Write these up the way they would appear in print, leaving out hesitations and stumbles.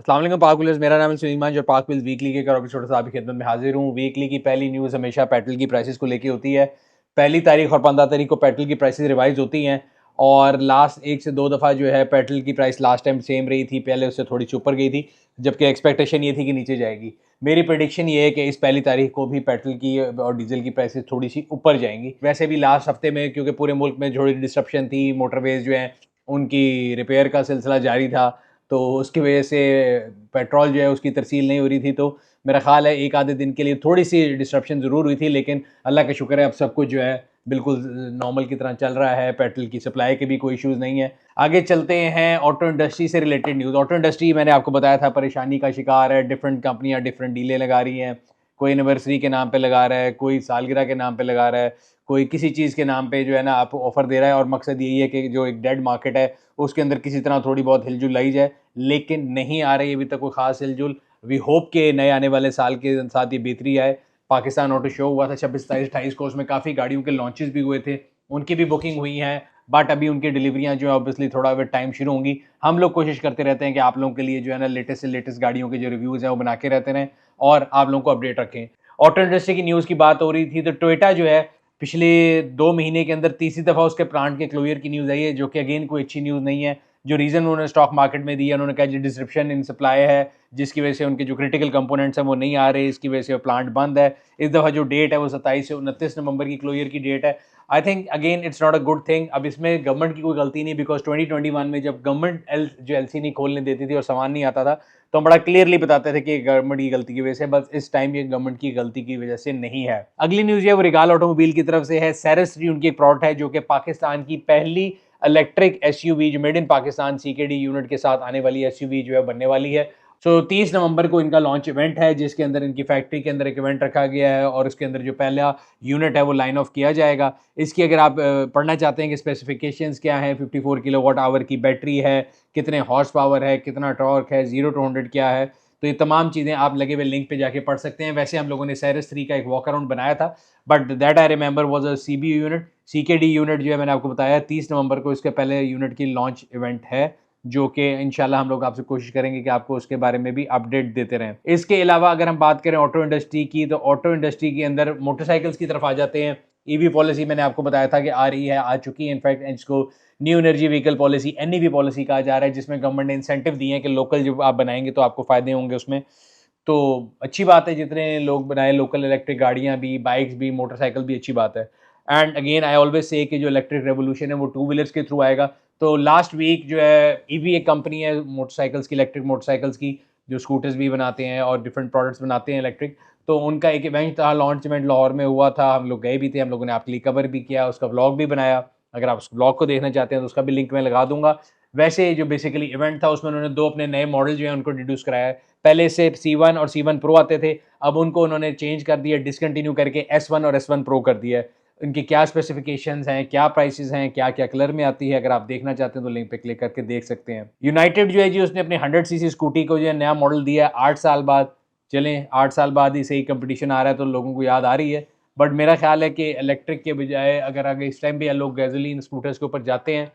अस्सलाम वालेकुम पाक व्यूअर्स, मेरा नाम है सुलेमान जो पाक व्यूअर्स वीकली के एक और एपिसोड से आपकी खिदमत में हाजिर हूँ। वीकली की पहली न्यूज़ हमेशा पेट्रोल की प्राइसेस को लेके होती है। पहली तारीख और 15 तारीख को पेट्रोल की प्राइसेस रिवाइज होती हैं और लास्ट 1 से 2 दफ़ा जो है पेट्रोल की प्राइस लास्ट टाइम सेम रही थी, पहले उससे थोड़ी सी ऊपर गई थी, जबकि एक्सपेक्टेशन ये थी कि नीचे जाएगी। मेरी प्रेडिक्शन ये है कि इस पहली तारीख को भी पेट्रोल की और डीजल की प्राइसेस थोड़ी सी ऊपर जाएंगी। वैसे भी लास्ट हफ्ते में क्योंकि पूरे मुल्क में थोड़ी डिस्ट्रप्शन थी, मोटरवेज जो हैं उनकी रिपेयर का सिलसिला जारी था, तो उसकी वजह से पेट्रोल जो है उसकी तरसील नहीं हो रही थी। तो मेरा ख़्याल है एक आधे दिन के लिए थोड़ी सी डिस्ट्रप्शन ज़रूर हुई थी, लेकिन अल्लाह का शुक्र है अब सब कुछ जो है बिल्कुल नॉर्मल की तरह चल रहा है। पेट्रोल की सप्लाई के भी कोई इश्यूज़ नहीं है। आगे चलते हैं ऑटो इंडस्ट्री से रिलेटेड न्यूज़। ऑटो इंडस्ट्री मैंने आपको बताया था परेशानी का शिकार है। डिफरेंट कंपनियाँ डिफरेंट डीलें लगा रही हैं। कोई एनिवर्सरी के नाम पे लगा रहा है, कोई सालगिरह के नाम पे लगा रहा है, कोई किसी चीज़ के नाम पे जो है ना आप ऑफ़र दे रहा है, और मकसद यही है कि जो एक डेड मार्केट है उसके अंदर किसी तरह थोड़ी बहुत हिलजुल लाई जाए, लेकिन नहीं आ रही अभी तक कोई ख़ास हिलजुल। वी होप के नए आने वाले साल के साथ ये बेहतरी आए। पाकिस्तान ऑटो शो हुआ था 26, 27, 28 को, उसमें काफ़ी गाड़ियों के लॉन्चेस भी हुए थे, उनकी भी बुकिंग हुई हैं, बट अभी उनकी डिलीवरियाँ जो है ऑब्वियसली थोड़ा वेट टाइम शुरू होंगी। हम लोग कोशिश करते रहते हैं कि आप लोगों के लिए जो है ना लेटेस्ट से लेटेस्ट गाड़ियों के जो रिव्यूज़ हैं वो बना के रहते रहें और आप लोगों को अपडेट रखें। ऑटो इंडस्ट्री की न्यूज़ की बात हो रही थी तो टोयोटा जो है पिछले 2 महीने के अंदर तीसरी दफ़ा उसके प्लांट के क्लोजर की न्यूज़ आई है, जो कि अगेन कोई अच्छी न्यूज़ नहीं है। जो रीज़न उन्होंने स्टॉक मार्केट में दिया, उन्होंने कहा जो डिसरप्शन इन सप्लाई है, जिसकी वजह से उनके जो क्रिटिकल कंपोनेंट्स हैं वो नहीं आ रहे, इसकी वजह से प्लांट बंद है। इस दफ़ा जो डेट है वो 27 से 29 नवंबर की क्लोजर की डेट है। I think again it's not a good thing. अब इसमें गवर्नमेंट की कोई गलती नहीं, बिकॉज 2021 में जब गवर्नमेंट जो एलसी नहीं खोलने देती थी और सामान नहीं आता था, तो हम बड़ा क्लियरली बताते थे कि गवर्नमेंट की गलती की वजह से। बस इस टाइम ये गवर्नमेंट की गलती की वजह से नहीं है। अगली न्यूज़ है वो रिगाल ऑटोमोबाइल की तरफ से है। सेरेस उनकी एक प्रोडक्ट है जो कि पाकिस्तान की पहली इलेक्ट्रिक एसयूवी जो made in Pakistan CKD unit के साथ आने वाली एसयूवी जो है बनने वाली है। 30 नवंबर को इनका लॉन्च इवेंट है, जिसके अंदर इनकी फैक्ट्री के अंदर एक इवेंट रखा गया है और उसके अंदर जो पहला यूनिट है वो लाइन ऑफ किया जाएगा। इसकी अगर आप पढ़ना चाहते हैं कि स्पेसिफिकेशंस क्या है, 54 किलोवाट आवर की बैटरी है, कितने हॉर्स पावर है, कितना टॉर्क है, 0 to 100 क्या है, तो ये तमाम चीज़ें आप लगे हुए लिंक पे जाके पढ़ सकते हैं। वैसे हम लोगों ने सेरेस 3 का एक वॉक अराउंड बनाया था, but that I remember was a CBU unit. CKD unit जो है मैंने आपको बताया 30 नवंबर को इसके पहले यूनिट की लॉन्च इवेंट है, जो कि इंशाल्लाह हम लोग आपसे कोशिश करेंगे कि आपको उसके बारे में भी अपडेट देते रहें। इसके अलावा अगर हम बात करें ऑटो इंडस्ट्री की, तो ऑटो इंडस्ट्री के अंदर मोटरसाइकिल्स की तरफ आ जाते हैं। ईवी पॉलिसी मैंने आपको बताया था कि आ रही है, आ चुकी है। इनफैक्ट इसको new energy vehicle policy, NEV policy कहा जा रहा है, जिसमें गवर्नमेंट ने इंसेंटिव दिए हैं कि लोकल जब आप बनाएंगे तो आपको फायदे होंगे उसमें। तो अच्छी बात है, जितने लोग बनाए लोकल इलेक्ट्रिक गाड़ियां भी, बाइक्स भी, मोटरसाइकिल भी, अच्छी बात है। And again I always say कि जो इलेक्ट्रिक रेवोल्यूशन है वो टू व्हीलर्स के थ्रू आएगा। तो लास्ट वीक जो है ईवी एक कंपनी है मोटरसाइकिल्स की, इलेक्ट्रिक मोटरसाइकिल्स की, जो स्कूटर्स भी बनाते हैं और डिफरेंट प्रोडक्ट्स बनाते हैं इलेक्ट्रिक। तो उनका एक इवेंट था, लॉन्च इवेंट लाहौर में हुआ था, हम लोग गए भी थे, हम लोगों ने आपके लिए कवर भी किया, उसका व्लॉग भी बनाया। अगर आप उस व्लॉग को देखना चाहते हैं तो उसका भी लिंक मैं लगा दूंगा। वैसे जो बेसिकली इवेंट था उसमें उन्होंने 2 अपने नए मॉडल जो है उनको इंट्रोड्यूस कराया है। पहले से C1 और C1 प्रो आते थे, अब उनको उन्होंने चेंज कर दिया, डिसकंटिन्यू करके S1 और S1 प्रो कर दिया है। इनकी क्या स्पेसिफिकेशंस हैं, क्या प्राइसेस हैं, क्या क्या कलर में आती है, अगर आप देखना चाहते हैं तो लिंक पे क्लिक करके देख सकते हैं। यूनाइटेड जो है जी, उसने अपने 100 सीसी स्कूटी को जो है नया मॉडल दिया है 8 साल बाद। चलें 8 साल बाद ही सही कंपटीशन आ रहा है तो लोगों को याद आ रही है, बट मेरा ख्याल है कि इलेक्ट्रिक के बजाय अगर आगे इस टाइम भी लोग गैसोलीन स्कूटर्स के ऊपर जाते हैं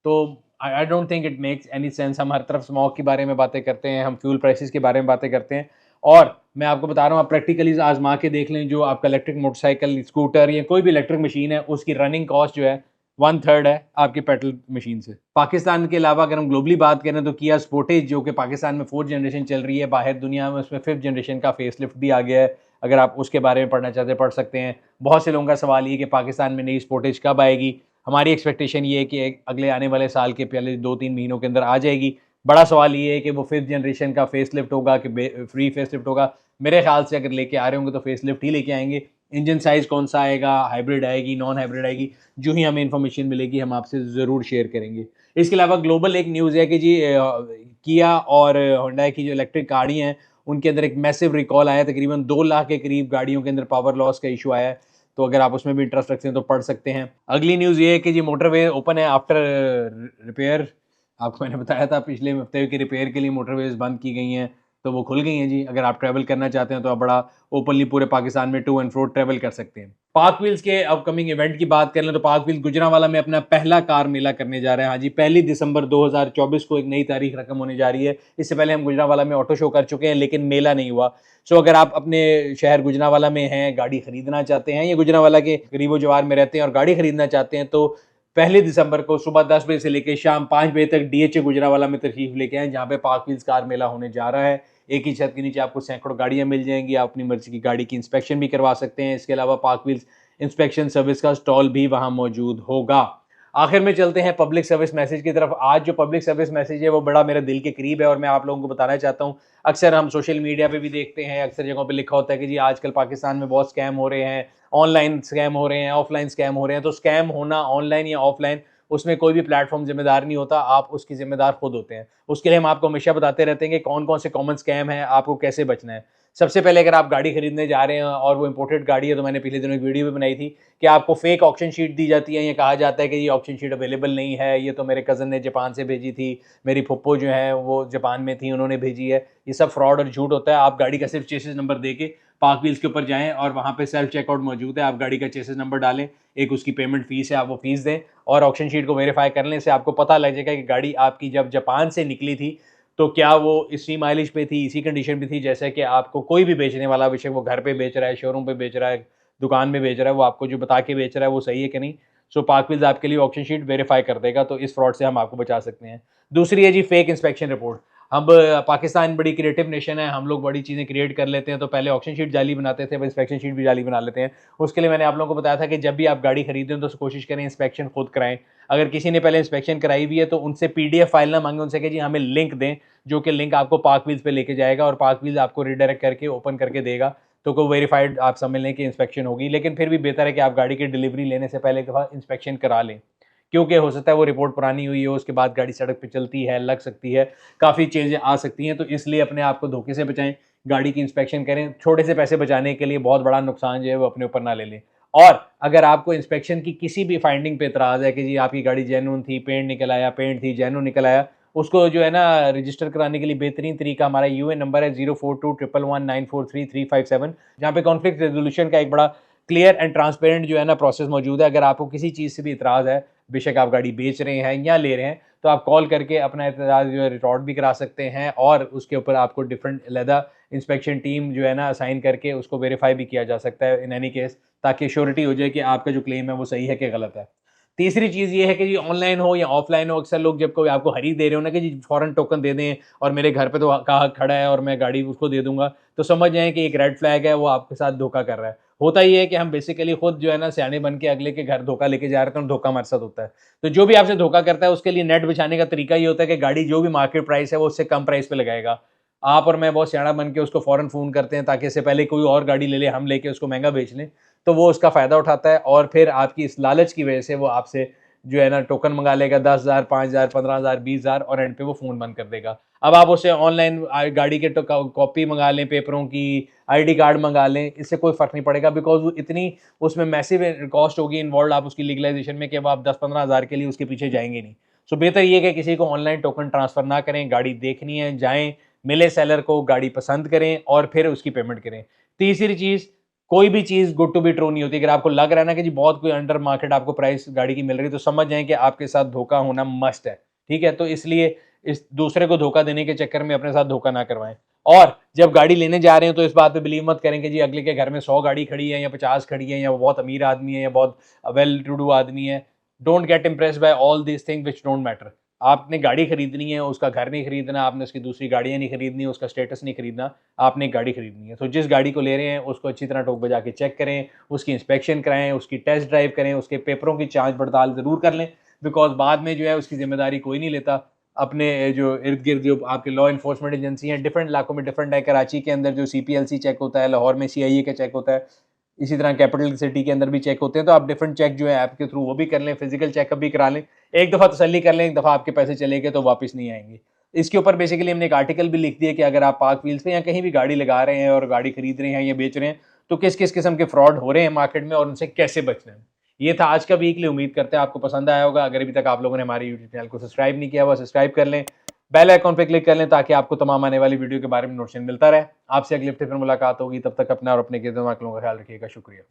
तो I don't think it makes any sense. हम हर तरफ स्मॉग के बारे में बातें करते हैं, हम फ्यूल प्राइसेस के बारे में बातें करते हैं, और मैं आपको बता रहा हूँ आप प्रैक्टिकली आजमा के देख लें, जो आपका इलेक्ट्रिक मोटरसाइकिल, स्कूटर या कोई भी इलेक्ट्रिक मशीन है उसकी रनिंग कॉस्ट जो है 1/3 है आपकी पेट्रोल मशीन से। पाकिस्तान के अलावा अगर हम ग्लोबली बात करें तो किया स्पोर्टेज जो कि पाकिस्तान में 4th जनरेशन चल रही है, बाहर दुनिया में उसमें 5th जनरेशन का फेसलिफ्ट भी आ गया है। अगर आप उसके बारे में पढ़ना चाहते हैं पढ़ सकते हैं। बहुत से लोगों का सवाल ये कि पाकिस्तान में नई स्पोर्टेज कब आएगी। हमारी एक्सपेक्टेशन ये है कि अगले आने वाले साल के पहले 2-3 महीनों के अंदर आ जाएगी। बड़ा सवाल ये है कि वो 5th जनरेशन का फेसलिफ्ट होगा कि फ्री फेसलिफ्ट होगा। मेरे ख्याल से अगर लेके आ रहे होंगे तो फेसलिफ्ट ही लेके आएंगे। इंजन साइज कौन सा आएगा, हाइब्रिड आएगी, नॉन हाइब्रिड आएगी, जो ही हमें इन्फॉर्मेशन मिलेगी हम आपसे ज़रूर शेयर करेंगे। इसके अलावा ग्लोबल एक न्यूज़ है कि जी किया और होंडा की जो इलेक्ट्रिक गाड़ियाँ हैं उनके अंदर एक मैसिव रिकॉल आया, तकरीबन 2 लाख के करीब गाड़ियों के अंदर पावर लॉस का इशू आया है। तो अगर आप उसमें भी इंटरेस्ट रखते हैं तो पढ़ सकते हैं। अगली न्यूज़ ये है कि जी मोटरवे ओपन है आफ्टर रिपेयर। आपको मैंने बताया था पिछले हफ्ते की रिपेयर के लिए मोटरवेज बंद की गई हैं। तो वो खुल गई हैं जी। अगर आप ट्रैवल करना चाहते हैं तो आप बड़ा ओपनली पूरे पाकिस्तान में टू एंड फ्रो ट्रैवल कर सकते हैं। पार्क व्हील्स के अपकमिंग इवेंट की बात कर लें तो पार्क व्हील्स गुजरांवाला में अपना पहला कार मेला करने जा रहे हैं। हाँ जी, 1 दिसंबर 2024 को एक नई तारीख रकम होने जा रही है। इससे पहले हम गुजरांवाला में ऑटो शो कर चुके हैं, लेकिन मेला नहीं हुआ। सो अगर आप अपने शहर गुजरांवाला में हैं, गाड़ी खरीदना चाहते हैं या गुजरांवाला के करीबो जवार में रहते हैं और गाड़ी खरीदना चाहते हैं, तो 1 दिसंबर को सुबह 10 बजे से लेकर शाम 5 बजे तक डीएचए गुजरांवाला में तशरीफ लेके आए, जहाँ पे पार्क व्हील्स कार मेला होने जा रहा है। एक ही छत के नीचे आपको सैकड़ों गाड़ियां मिल जाएंगी, आप अपनी मर्जी की गाड़ी की इंस्पेक्शन भी करवा सकते हैं। इसके अलावा पार्क व्हील्स इंस्पेक्शन सर्विस का स्टॉल भी वहां मौजूद होगा। आखिर में चलते हैं पब्लिक सर्विस मैसेज की तरफ। आज जो पब्लिक सर्विस मैसेज है वो बड़ा मेरे दिल के करीब है और मैं आप लोगों को बताना चाहता हूँ। अक्सर हम सोशल मीडिया पे भी देखते हैं, अक्सर जगहों पे लिखा होता है कि जी आजकल पाकिस्तान में बहुत स्कैम हो रहे हैं, ऑनलाइन स्कैम हो रहे हैं, ऑफलाइन स्कैम हो रहे हैं। तो स्कैम होना ऑनलाइन या ऑफलाइन, उसमें कोई भी प्लेटफॉर्म जिम्मेदार नहीं होता, आप उसकी जिम्मेदार खुद होते हैं। उसके लिए हम आपको हमेशा बताते रहते हैं कि कौन कौन से कॉमन स्कैम है, आपको कैसे बचना है। सबसे पहले अगर आप गाड़ी खरीदने जा रहे हैं और वो इंपोर्टेड गाड़ी है, तो मैंने पिछले दिनों एक वीडियो भी बनाई थी कि आपको फेक ऑक्शन शीट दी जाती है। ये कहा जाता है कि ये ऑक्शन शीट अवेलेबल नहीं है, ये तो मेरे कज़न ने जापान से भेजी थी, मेरी फुप्पो जो है वो जापान में थी, उन्होंने भेजी है। ये सब फ्रॉड और झूठ होता है। आप गाड़ी का सिर्फ चेसिस नंबर दे के पार्क व्हील्स के ऊपर जाएं और वहाँ पे सेल्फ चेकआउट मौजूद है। आप गाड़ी का चेसिस नंबर डालें, एक उसकी पेमेंट फीस है, आप वो फीस दें और ऑक्शन शीट को वेरीफाई कर लें। इससे आपको पता लग जाएगा कि गाड़ी आपकी जब जापान से निकली थी तो क्या वो इसी माइलेज पे थी, इसी कंडीशन पे थी जैसे कि आपको कोई भी बेचने वाला, बेशक वो घर पे बेच रहा है, शोरूम पे बेच रहा है, दुकान में बेच रहा है, वो आपको जो बता के बेच रहा है वो सही है कि नहीं। सो पार्क व्हील्स आपके लिए ऑक्शन शीट वेरीफाई कर देगा, तो इस फ्रॉड से हम आपको बचा सकते हैं। दूसरी है जी फेक इंस्पेक्शन रिपोर्ट। अब पाकिस्तान बड़ी क्रिएटिव नेशन है, हम लोग बड़ी चीज़ें क्रिएट कर लेते हैं। तो पहले ऑक्शन शीट जाली बनाते थे, अब इंस्पेक्शन शीट भी जाली बना लेते हैं। उसके लिए मैंने आप लोगों को बताया था कि जब भी आप गाड़ी खरीदें तो कोशिश करें इंस्पेक्शन खुद कराएं। अगर किसी ने पहले इंस्पेक्शन कराई हुई है तो उनसे पीडीएफ फाइल ना मांगे, उनसे कि जी हमें लिंक दें, जो कि लिंक आपको पार्क व्हील्स पे लेके जाएगा और पार्क व्हील्स आपको रिडायरेक्ट करके ओपन करके देगा। तो कोई वेरीफाइड आप समझ लें कि इंस्पेक्शन होगी। लेकिन फिर भी बेहतर है कि आप गाड़ी की डिलीवरी लेने से पहले एक दफ़ा इंस्पेक्शन करा लें, क्योंकि हो सकता है वो रिपोर्ट पुरानी हुई हो, उसके बाद गाड़ी सड़क पे चलती है, लग सकती है, काफ़ी चेंजें आ सकती हैं। तो इसलिए अपने आप को धोखे से बचाएं, गाड़ी की इंस्पेक्शन करें। छोटे से पैसे बचाने के लिए बहुत बड़ा नुकसान जो है वो अपने ऊपर ना ले लें। और अगर आपको इंस्पेक्शन की किसी भी फाइंडिंग पे एतराज़ है कि जी आपकी गाड़ी जेन्युइन थी, पेंट निकल आया, पेंट थी जेन्युइन निकल आया, उसको जो है ना रजिस्टर कराने के लिए बेहतरीन तरीका, हमारा यूएन नंबर है 042111943357, जहाँ पे कॉन्फ्लिक्ट रेजोल्यूशन का एक बड़ा क्लियर एंड ट्रांसपेरेंट जो है ना प्रोसेस मौजूद है। अगर आपको किसी चीज़ से भी इतराज़ है, बेशक आप गाड़ी बेच रहे हैं या ले रहे हैं, तो आप कॉल करके अपना एतराज़ जो है रिकॉर्ड भी करा सकते हैं और उसके ऊपर आपको डिफरेंट अलहदा इंस्पेक्शन टीम जो है ना असाइन करके उसको वेरीफाई भी किया जा सकता है इन एनी केस, ताकि श्योरिटी हो जाए कि आपका जो क्लेम है वो सही है कि गलत है। तीसरी चीज़ ये है कि जी ऑनलाइन हो या ऑफलाइन हो, अक्सर लोग जब कोई आपको खरीद दे रहे हो ना कि जी फ़ौरन टोकन दे दें और मेरे घर पे तो कहाँ खड़ा है और मैं गाड़ी उसको दे दूँगा, तो समझ जाएँ कि एक रेड फ्लैग है, वो आपके साथ धोखा कर रहा है। होता ये है कि हम बेसिकली खुद जो है ना सियाने बन के अगले के घर धोखा लेके जा रहे थे और धोखा हमारे साथ होता है। तो जो भी आपसे धोखा करता है उसके लिए नेट बिछाने का तरीका ये होता है कि गाड़ी जो भी मार्केट प्राइस है वो उससे कम प्राइस पे लगाएगा। आप और मैं बहुत सियाना बन के उसको फ़ौरन फ़ोन करते हैं ताकि इससे पहले कोई और गाड़ी ले ले, हम लेके उसको महँगा बेच लें। तो वो उसका फ़ायदा उठाता है और फिर आपकी इस लालच की वजह से वो आपसे जो है ना टोकन मंगा लेगा 10,000, 5,000, 15,000, 20,000 और एंड पे वो फ़ोन बंद कर देगा। अब आप उससे ऑनलाइन गाड़ी के तो कॉपी मंगा लें, पेपरों की, आईडी कार्ड मंगा लें, इससे कोई फ़र्क नहीं पड़ेगा, बिकॉज़ वो इतनी उसमें मैसिव कॉस्ट होगी इन्वॉल्व आप उसकी लीगलाइज़ेशन में कि अब आप 10-15 हज़ार के लिए उसके पीछे जाएँगे नहीं। सो बेहतर ये है कि किसी को ऑनलाइन टोकन ट्रांसफ़र ना करें, गाड़ी देखनी है, जाएँ, मिले सेलर को, गाड़ी पसंद करें और फिर उसकी पेमेंट करें। तीसरी चीज़, कोई भी चीज़ गुड टू बी ट्रू नहीं होती। अगर आपको लग रहा है ना कि जी बहुत कोई अंडर मार्केट आपको प्राइस गाड़ी की मिल रही है, तो समझ जाएँ कि आपके साथ धोखा होना मस्ट है, ठीक है? तो इसलिए इस दूसरे को धोखा देने के चक्कर में अपने साथ धोखा ना करवाएँ। और जब गाड़ी लेने जा रहे हैं तो इस बात पे बिलीव मत करें कि जी अगले के घर में 100 गाड़ी खड़ी है या 50 खड़ी है या वो बहुत अमीर आदमी है या बहुत वेल टू डू आदमी है। Don't get impressed by all these things which don't matter. आपने गाड़ी खरीदनी है, उसका घर नहीं खरीदना, आपने उसकी दूसरी गाड़ियाँ नहीं खरीदनी, उसका स्टेटस नहीं खरीदना, आपने एक गाड़ी खरीदनी है। तो जिस गाड़ी को ले रहे हैं उसको अच्छी तरह ठोक बजा के चेक करें, उसकी इंस्पेक्शन कराएँ, उसकी टेस्ट ड्राइव करें, उसके पेपरों की जाँच-पड़ताल ज़रूर कर लें, बिकॉज़ बाद में जो है उसकी ज़िम्मेदारी कोई नहीं लेता। अपने जो इर्द-गिर्द जो आपके लॉ एनफोर्समेंट एजेंसी हैं, डिफरेंट इलाकों में डिफरेंट है। कराची के अंदर जो सीपीएलसी चेक होता है, लाहौर में सीआईए का चेक होता है, इसी तरह कैपिटल सिटी के अंदर भी चेक होते हैं। तो आप डिफरेंट चेक जो है ऐप के थ्रू वो भी कर लें, फिजिकल चेकअप भी करा लें। एक दफ़ा तसल्ली कर लें, एक दफ़ा आपके पैसे चले गए तो वापस नहीं आएँगे। इसके ऊपर बेसिकली हमने एक आर्टिकल भी लिख दिया कि अगर आप पार्क व्हील्स पे या कहीं भी गाड़ी लगा रहे हैं और गाड़ी खरीद रहे हैं या बेच रहे हैं, तो किस-किस किस्म के फ्रॉड हो रहे हैं मार्केट में और उनसे कैसे बचना है। ये था आज का वीकली, उम्मीद करते हैं आपको पसंद आया होगा। अगर अभी तक आप लोगों ने हमारे यूट्यूब चैनल को सब्सक्राइब नहीं किया हुआ, सब्सक्राइब कर लें। बेल आइकॉन पे क्लिक कर लें ताकि आपको तमाम आने वाली वीडियो के बारे में नोटिफिकेशन मिलता रहे। आपसे अगले हफ्ते फिर मुलाकात होगी, तब तक अपना और अपने के दिमाग का ख्याल रखिएगा। शुक्रिया।